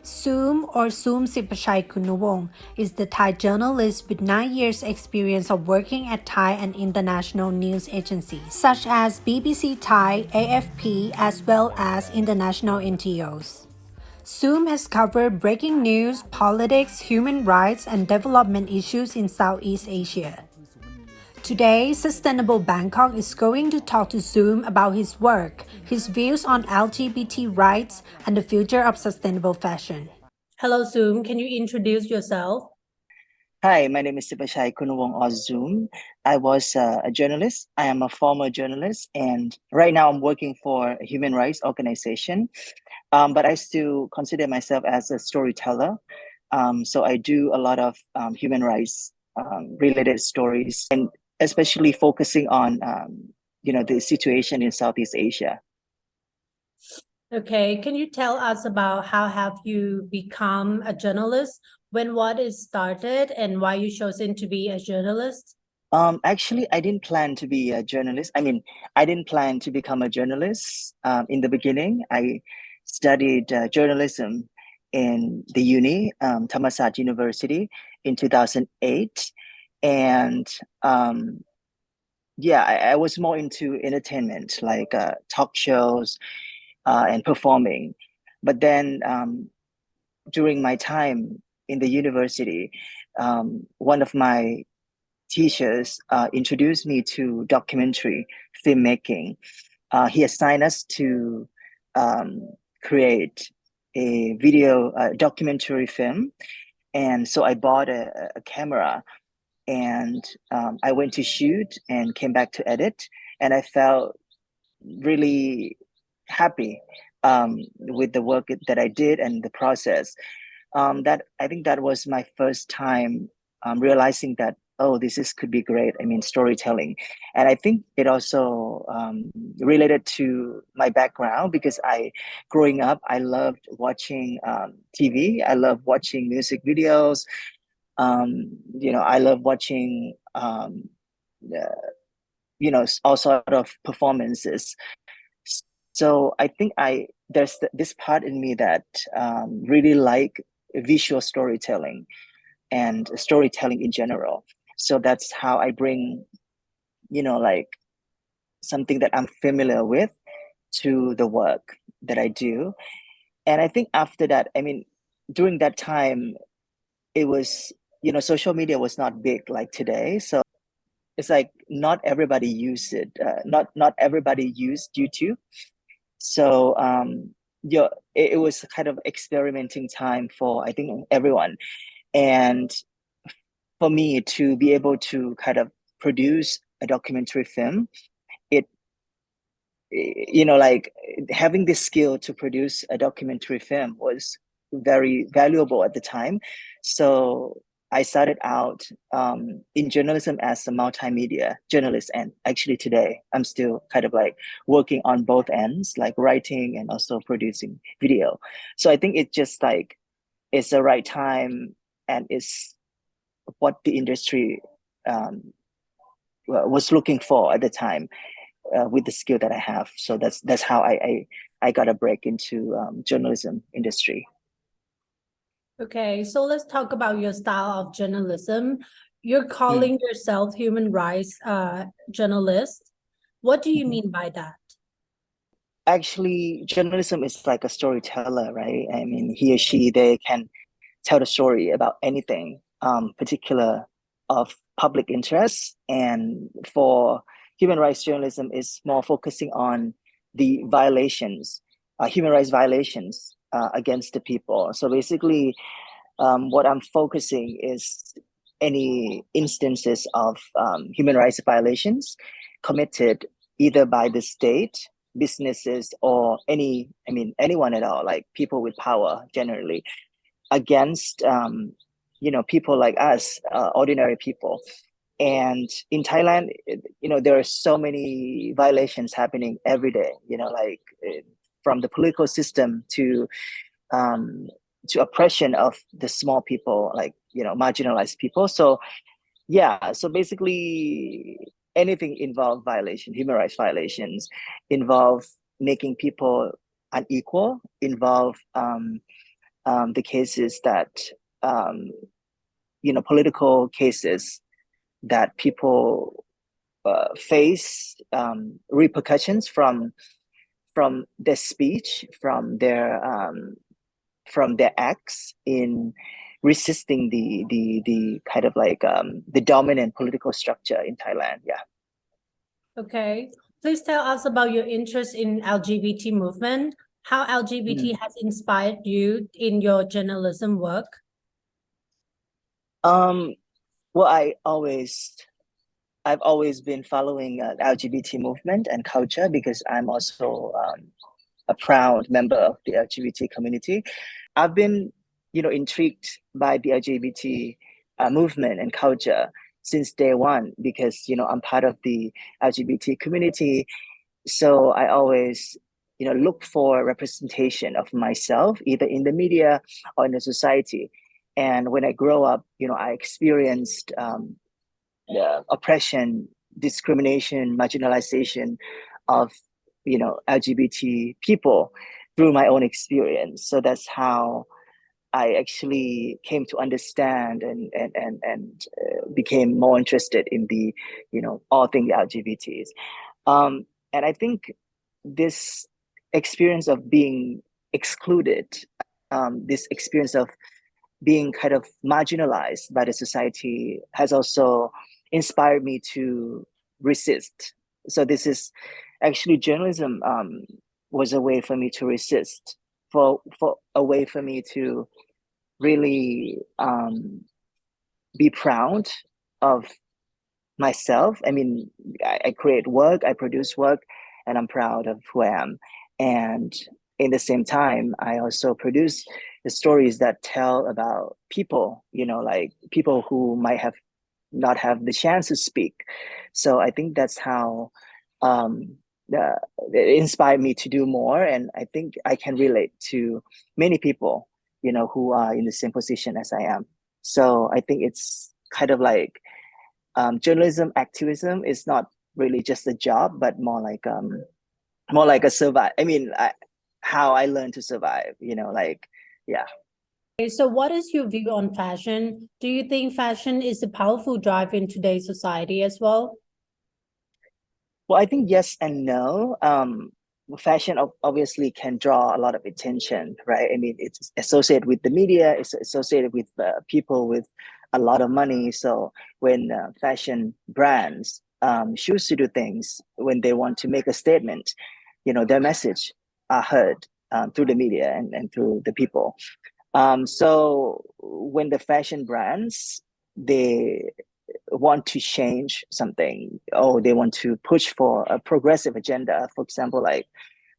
Zoom Sippachai Kulnuwong is the Thai journalist with 9 years experience of working at Thai and international news agencies such as BBC Thai, AFP, as well as international NTOs. Zoom has covered breaking news, politics, human rights, and development issues in Southeast Asia. Today, Sustainable Bangkok is going to talk to Zoom about his work, his views on LGBT rights, and the future of sustainable fashion. Hello, Zoom. Can you introduce yourself? Hi, my name is Sippachai Kulnuwong or Zoom. I was a journalist. I am a former journalist, and right now I'm working for a human rights organization. But I still consider myself as a storyteller. So I do a lot of human rights related stories, and especially focusing on the situation in Southeast Asia. Okay, can you tell us about how have you become a journalist? When what is started and why you chosen to be a journalist? Actually, I didn't plan to be a journalist. I mean, I didn't plan to become a journalist in the beginning. I studied journalism in the Thammasat University in 2008. And yeah, I was more into entertainment, like talk shows and performing. But then during my time in the university, one of my teachers introduced me to documentary filmmaking. He assigned us to create a video documentary film. And so I bought a camera and I went to shoot and came back to edit. And I felt really happy with the work that I did and the process. That I think that was my first time realizing that, oh, could be great. I mean, storytelling. And I think it also related to my background because growing up, I loved watching TV. I love watching music videos. I love watching all sort of performances. So I think there's this part in me that really like visual storytelling and storytelling in general. So that's how I bring, like something that I'm familiar with to the work that I do. And I think after that, I mean, during that time, it was, social media was not big like today. So it's like not everybody used it. Not everybody used YouTube. So it was kind of experimenting time for I think everyone. And for me to be able to kind of produce a documentary film, it like having this skill to produce a documentary film was very valuable at the time. So I started out in journalism as a multimedia journalist, and actually today I'm still kind of like working on both ends, like writing and also producing video. So I think it's just like it's the right time, and it's what the industry was looking for at the time with the skill that I have. So that's how I got a break into journalism industry. Okay, so let's talk about your style of journalism. You're calling yourself human rights journalist. What do you mean by that? Actually, journalism is like a storyteller, right? I mean, he or she, they can tell the story about anything, particular of public interest. And for human rights journalism is more focusing on the violations, human rights violations against the people. So basically, what I'm focusing is any instances of human rights violations committed either by the state, businesses, or anyone at all, like people with power generally, against people like us, ordinary people. And in Thailand, there are so many violations happening every day. Like from the political system um, to oppression of the small people, like marginalized people. So yeah, so basically anything involve violation, human rights violations, involve making people unequal, involve the cases that um, political cases that people face repercussions from their speech, from their acts in resisting the kind of like the dominant political structure in Thailand. Yeah. Okay. Please tell us about your interest in LGBT movement, how LGBT Mm. has inspired you in your journalism work. Um, well, I've always been following LGBT movement and culture because I'm also a proud member of the LGBT community. I've been, intrigued by the LGBT movement and culture since day one because, I'm part of the LGBT community. So I always, look for representation of myself, either in the media or in the society. And when I grow up, I experienced the oppression, discrimination, marginalization of LGBT people through my own experience. So that's how I actually came to understand and became more interested in the all things LGBTs. And I think this experience of being excluded, this experience of being kind of marginalized by the society has also inspired me to resist. So this is actually journalism was a way for me to resist, for a way for me to really be proud of myself. I mean, I create work, I produce work, and I'm proud of who I am. And in the same time, I also produce the stories that tell about people, like people who might have not have the chance to speak. So I think that's how um, it inspired me to do more. And I think I can relate to many people, who are in the same position as I am. So I think it's kind of like journalism activism is not really just a job, but more like a survive. I mean, how I learned to survive. Like yeah. Okay, so what is your view on fashion? Do you think fashion is a powerful drive in today's society as well? Well, I think yes and no. Fashion obviously can draw a lot of attention, right? I mean, it's associated with the media, it's associated with people with a lot of money. So when fashion brands choose to do things, when they want to make a statement, their message are heard through the media and through the people. So when the fashion brands, they want to change something, or they want to push for a progressive agenda, for example, like,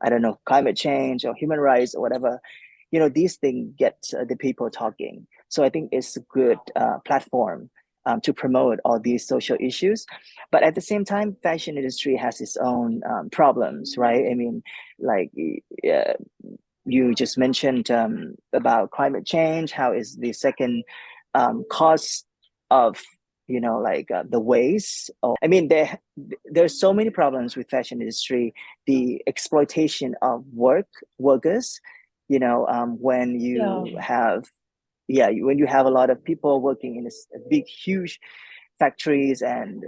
I don't know, climate change or human rights or whatever, these things get the people talking. So I think it's a good platform to promote all these social issues. But at the same time, fashion industry has its own problems, right? I mean, like uh, you just mentioned about climate change, how is the second cause of like the waste. Or I mean, there's so many problems with fashion industry, the exploitation of workers, when Yeah. you have when you have a lot of people working in a big huge factories, and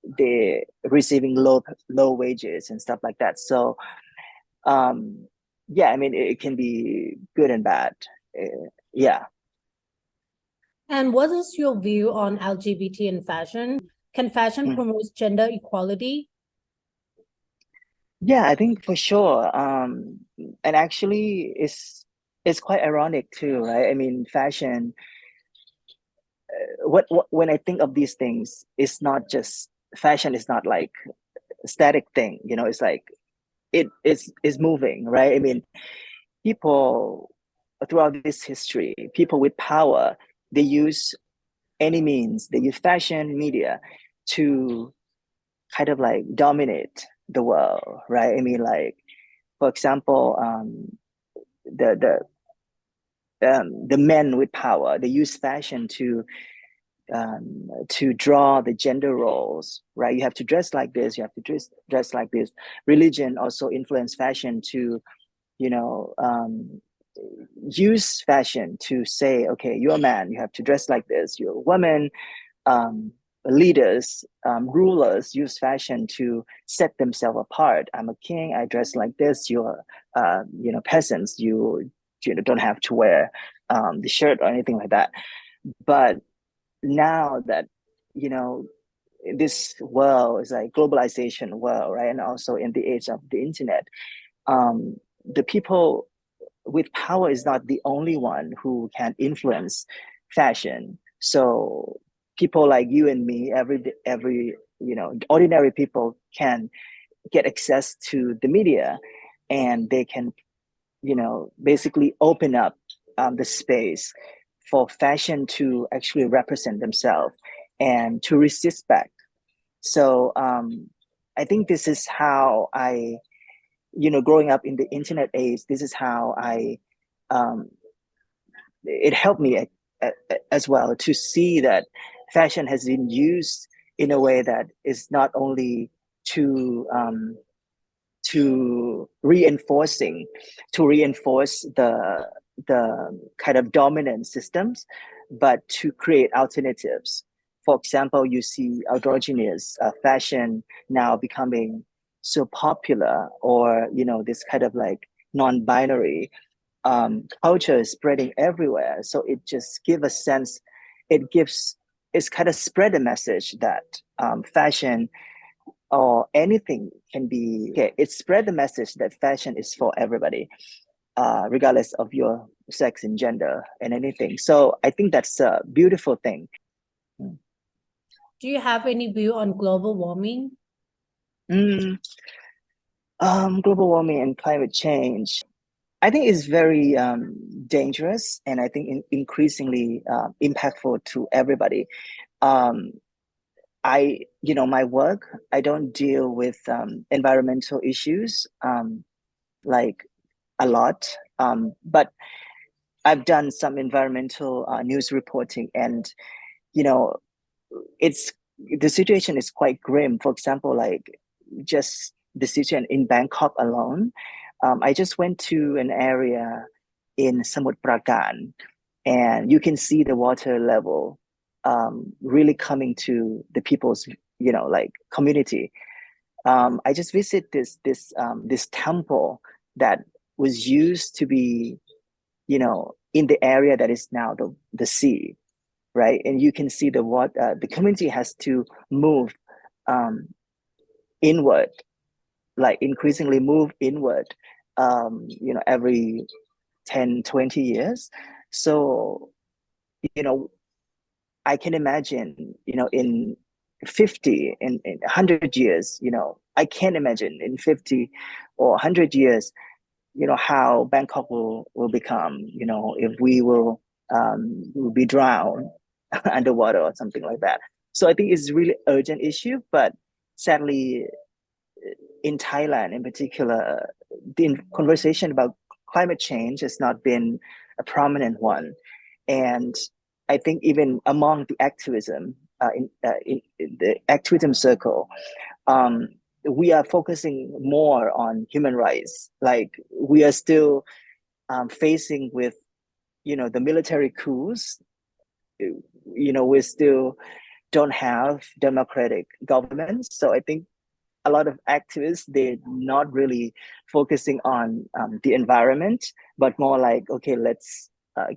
they're receiving low wages and stuff like that. So yeah, I mean, it can be good and bad. Yeah. And what is your view on LGBT and fashion? Can fashion Mm. promote gender equality? Yeah, I think for sure. And actually, it's quite ironic too, right? I mean, fashion. What when I think of these things, it's not just fashion. Is not like a static thing. It's like is moving, right? I mean, people throughout this history, people with power, they use any means. They use fashion, media, to kind of like dominate the world, right? I mean, like, for example, the the men with power, they use fashion to draw the gender roles, right? You have to dress like this, you have to dress like this. Religion also influence fashion to, you know, use fashion to say, okay, you're a man, you have to dress like this. You're a woman. Um, Leaders, rulers use fashion to set themselves apart. I'm a king. I dress like this. You're, peasants. Don't have to wear the shirt or anything like that. But now that you know this world is like globalization world, right? And also in the age of the internet, the people with power is not the only one who can influence fashion. So people like you and me, every ordinary people can get access to the media, and they can basically open up the space for fashion to actually represent themselves and to resist back. So I think this is how I, growing up in the internet age, this is how um, it helped me as well to see that fashion has been used in a way that is not only to to reinforcing to reinforce the kind of dominant systems, but to create alternatives. For example, you see androgynous fashion now becoming so popular, or this kind of like non-binary culture is spreading everywhere. So it just gives a sense, it's kind of spread a message that fashion or anything can be okay. It spread the message that fashion is for everybody, regardless of your sex and gender and anything. So I think that's a beautiful thing. Do you have any view on global warming? Mm, Global warming and climate change, I think is very dangerous, and I think increasingly impactful to everybody. Um, my work, I don't deal with environmental issues like a lot, but I've done some environmental news reporting, and you know, it's the situation is quite grim. For example, like just the situation in Bangkok alone. I just went to an area in Samut Prakan, and you can see the water level really coming to the people's, like community. I just visit this temple that was used to be, in the area that is now the sea, right? And you can see the community has to move um, inward, like increasingly move inward, every 10, 20 years. So, you know, I can imagine, in 50, in 100 years, I can't imagine in 50 or 100 years, how Bangkok will become, if will be drowned underwater or something like that. So I think it's a really urgent issue, but sadly, in Thailand in particular, the conversation about climate change has not been a prominent one. And I think even among the activism, in the activism circle, um, we are focusing more on human rights. Like we are still facing with, the military coups. We still don't have democratic governments. So I think a lot of activists, they're not really focusing on the environment, but more like, okay, let's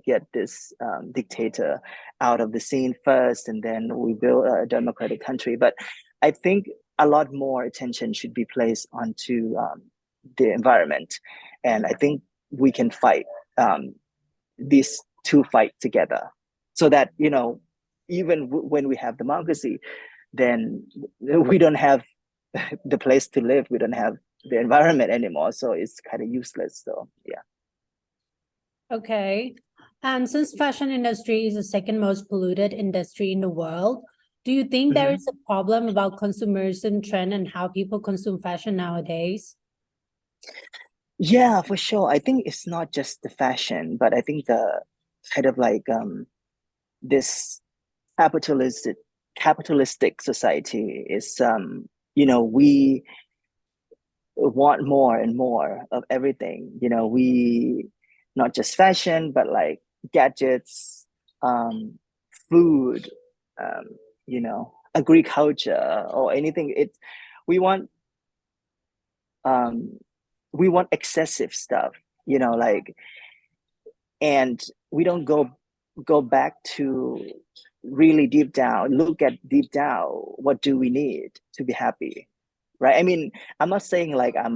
get this dictator out of the scene first, and then we build a democratic country. But I think a lot more attention should be placed onto the environment, and I think we can fight these two fight together, so that even when we have democracy, then we don't have the place to live. We don't have the environment anymore, so it's kind of useless. So yeah. Okay. And since fashion industry is the second most polluted industry in the world, do you think there Mhm. is a problem about consumerism trend and how people consume fashion nowadays? Yeah, for sure. I think it's not just the fashion, but I think the kind of like this capitalistic capitalistic society is we want more and more of everything. We not just fashion, but like gadgets, food, um, agriculture or anything. We want um, we want excessive stuff, like, and we don't go back to really deep down, look at deep down, what do we need to be happy, right? I mean, I'm not saying like I'm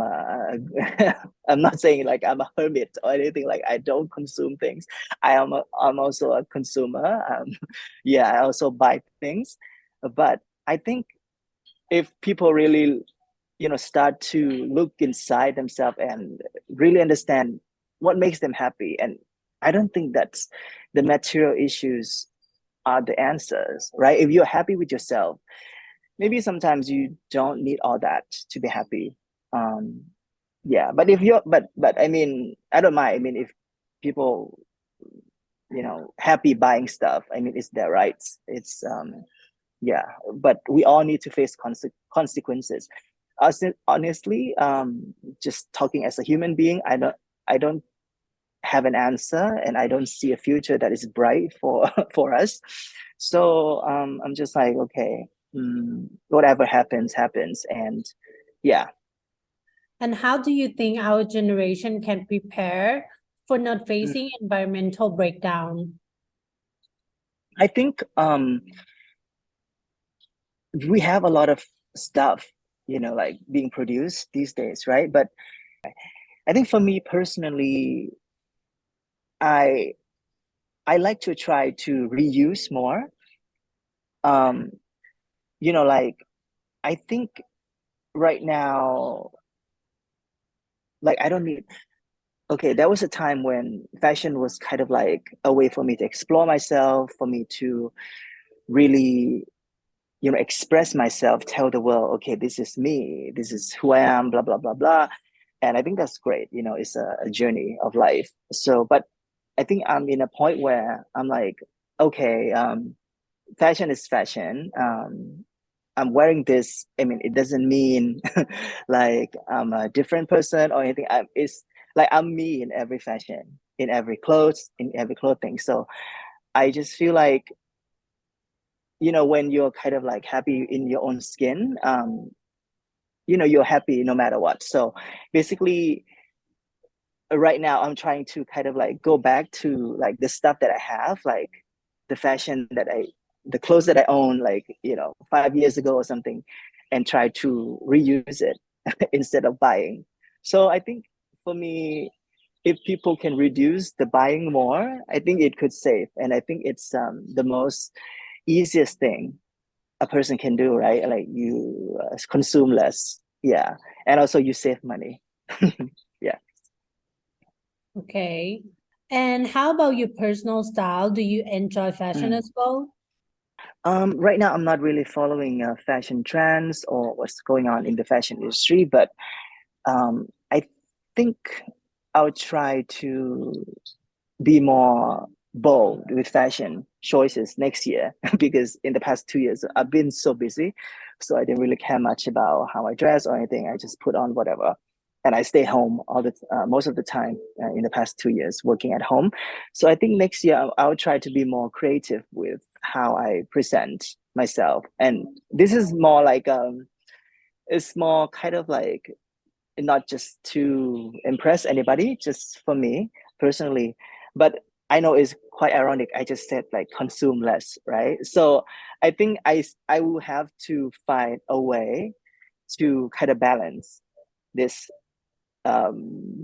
not saying like I'm a hermit or anything, like I don't consume things. I'm also a consumer. Yeah, I also buy things, but I think if people really start to look inside themselves and really understand what makes them happy, and I don't think that's the material issues are the answers, right? If you're happy with yourself, maybe sometimes you don't need all that to be happy. um yeah, but if you're but I mean, I don't mind. I mean, if people happy buying stuff, I mean, it's their rights. It's yeah, but we all need to face consequences. Honestly, just talking as a human being, I don't have an answer, and I don't see a future that is bright for for us. So I'm just like, okay, whatever happens happens. And yeah. And how do you think our generation can prepare for not mm, facing environmental breakdown? I think we have a lot of stuff, like being produced these days, right? But I think for me personally, I I like to try to reuse more. Um, like, I think right now, like, I don't need, okay, there was a time when fashion was kind of like a way for me to explore myself, for me to really, express myself, tell the world, okay, this is me, this is who I am, blah, blah, blah, blah. And I think that's great. It's a journey of life. So, but I think I'm in a point where I'm like, okay, fashion is fashion. I'm wearing this. I mean, it doesn't mean like I'm a different person or anything. It's like I'm me in every fashion, in every clothes, in every clothing. So I just feel like, when you're kind of like happy in your own skin, you're happy no matter what. So basically, right now I'm trying to kind of like go back to like the stuff that I have, like the fashion the clothes that I own, like 5 years ago or something, and try to reuse it instead of buying. So I think for me, if people can reduce the buying more, I think it could save, and I think it's the most easiest thing a person can do, right? Like you consume less, yeah, and also you save money. Yeah. Okay. And how about your personal style? Do you enjoy fashion Mm. as well? Right now, I'm not really following fashion trends or what's going on in the fashion industry, but I think I'll try to be more bold with fashion choices next year because in the past 2 years, I've been so busy. So I didn't really care much about how I dress or anything. I just put on whatever. And I stay home most of the time in the past 2 years working at home. So I think next year I'll try to be more creative with how I present myself. And this is more like it's more kind of like not just to impress anybody, just for me personally. But I know it's quite ironic. I just said like consume less, right? So I think I will have to find a way to kind of balance this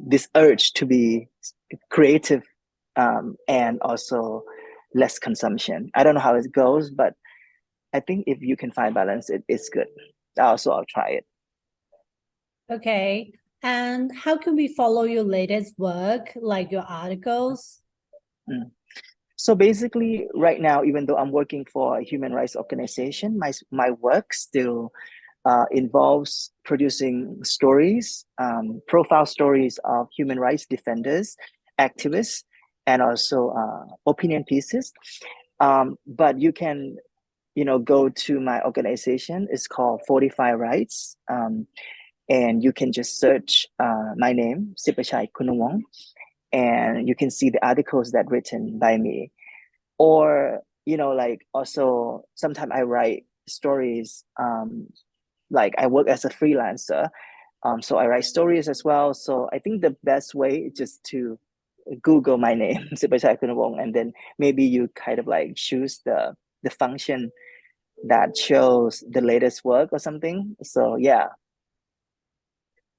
this urge to be creative, and also less consumption. I don't know how it goes, but I think if you can find balance, it's good. Also, I'll try it. Okay. And how can we follow your latest work, like your articles? Mm. So basically, right now, even though I'm working for a human rights organization, my work still involves producing stories, profile stories of human rights defenders, activists, and also opinion pieces. But you can, go to my organization. It's called 45 Rights, and you can just search my name, Sippachai Kulnuwong, and you can see the articles that written by me. Or, like also sometimes I write stories. Like I work as a freelancer, so I write stories as well. So I think the best way is just to Google my name, Sippachai Kulnuwong, and then maybe you kind of like choose the function that shows the latest work or something. So yeah.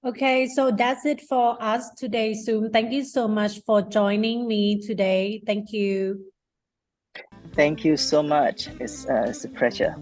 Okay, so that's it for us today, Zoom. Thank you so much for joining me today. Thank you. Thank you so much. It's a pleasure.